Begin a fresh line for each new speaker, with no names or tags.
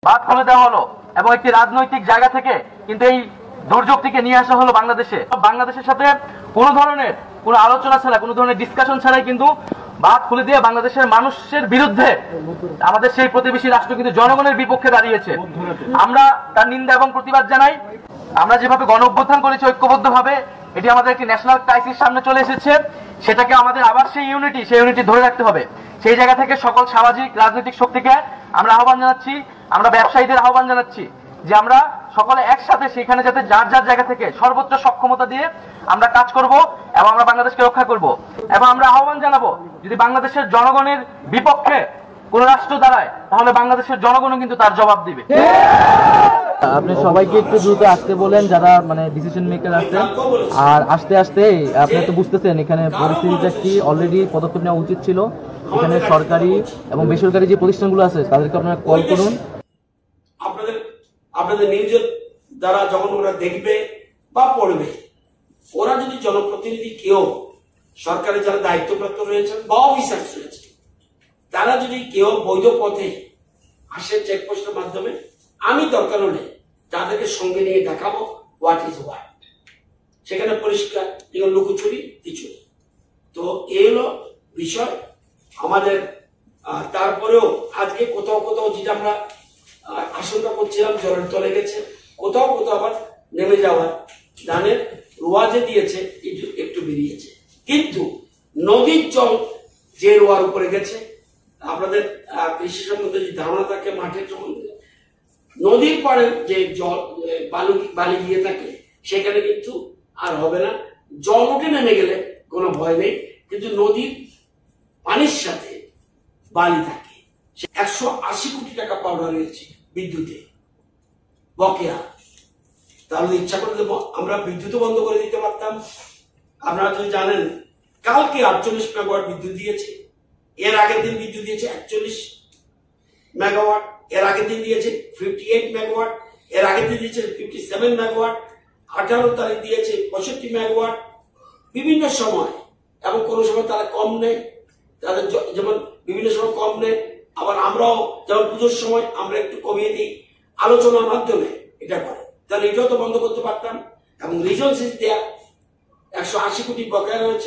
বাদ খুলে দেওয়া হলো এবং একটি রাজনৈতিক জায়গা থেকে কিন্তু এই দুর্যোগটিকে নিয়ে আসা হলো বাংলাদেশে। বাংলাদেশের সাথে কোনো ধরনের কোনো আলোচনা ছাড়া, কোনো ধরনের ডিসকাশন ছাড়াই কিন্তু বাদ খুলে দিয়ে বাংলাদেশের মানুষের বিরুদ্ধে আমাদের সেই প্রতিবেশী রাষ্ট্র কিন্তু জনগণের বিপক্ষে দাঁড়িয়েছে। আমরা তার নিন্দা এবং প্রতিবাদ জানাই। আমরা যেভাবে গণ অভ্যুত্থান করেছি ঐক্যবদ্ধভাবে, এটি আমাদের একটি ন্যাশনাল ক্রাইসিস সামনে চলে এসেছে। সেটাকে আমাদের আবার সেই ইউনিটি ধরে রাখতে হবে। সেই জায়গা থেকে সকল সামাজিক রাজনৈতিক শক্তিকে আমরা আহ্বান জানাচ্ছি, আমরা ব্যবসায়ীদের আহ্বান জানাচ্ছি যে আমরা সকলে একসাথে সেখানে যাতে যার যার জায়গা থেকে সর্বোচ্চ সক্ষমতা দিয়ে আমরা কাজ করব এবং আমরা বাংলাদেশকে রক্ষা করব। এবং আমরা আহ্বান জানাবো, যদি বাংলাদেশের জনগণের বিপক্ষে কোন রাষ্ট্র দাঁড়ায় তাহলে বাংলাদেশের জনগণও কিন্তু তার জবাব দিবে।
আপনি সবাইকে একটু দ্রুত আসতে বলেন যারা ডিসিশন মেকার আছে, আর আস্তে আস্তে আপনি তো বুঝতেছেন এখানে পরিস্থিতিটা কি। অলরেডি পদক্ষেপ নেওয়া উচিত ছিল। এখানে সরকারি এবং বেসরকারি যে প্রতিষ্ঠানগুলো আছে তাদেরকে আপনারা কল করুন।
আপনাদের নিউজের দ্বারা যখন ওরা দেখবে বা পড়বে, ওরা যদি জনপ্রতিনিধি কেউ সরকারের যারা দায়িত্বপ্রাপ্ত রয়েছেন বা অফিসার্স রয়েছে, তারা যদি কেউ বৈধ পথে আসে চেকপোস্টের মাধ্যমে, আমি দরকার হলে তাদেরকে সঙ্গে নিয়ে দেখাবো হোয়াট ইজ হোয়াট। সেখানে পরিষ্কার এগুলো লুকোচুরি কিছু। তো এই হলো বিষয় আমাদের। তারপরেও আজকে কোথাও কোথাও যেটা আমরা আশঙ্কা করছিলাম জলের তলে গেছে, কোথাও কোথাও আবার নেমে যাওয়ার ধানের রোয়াজে দিয়েছে, একটু বেরিয়েছে। কিন্তু নদীর জল যে রোয়ার উপরে গেছে, আপনাদের কৃষি সম্বন্ধে যে ধারণা থাকে মাঠের সম্বন্ধে, নদীর পাড়ে যে জল বালি গিয়ে থাকে সেখানে কিন্তু আর হবে না। জল উঠে নেমে গেলে কোনো ভয় নেই, কিন্তু নদীর পানির সাথে বালি থাকে। 180 কোটি টাকা পাওয়া রয়েছে বিদ্যুতে বকেয়া। তাহলে ইচ্ছা করে আমরা বিদ্যুৎ বন্ধ করে দিতে পারতাম। আপনারা যদি জানেন, কালকে 48 মেগাওয়াট বিদ্যুৎ দিয়েছে, এর আগের দিন বিদ্যুৎ দিয়েছে 41 মেগাওয়াট, এর আগের দিন দিয়েছে 58 মেগাওয়াট, এর আগের দিন দিয়েছে 57 মেগাওয়াট, 18 তারিখ দিয়েছে 65 মেগাওয়াট। বিভিন্ন সময় এবং কোনো সময় তারা কম নেয়, তাদের যেমন বিভিন্ন সময় কম নেয়, আবার আমরাও যেমন পুজোর সময় আমরা একটু কমিয়ে দিই, আলোচনার মাধ্যমে এটা করে। তাহলে এটাও তো বন্ধ করতে পারতাম। এবং রিজন দেয়া 180 কোটি বকেয়া রয়েছে।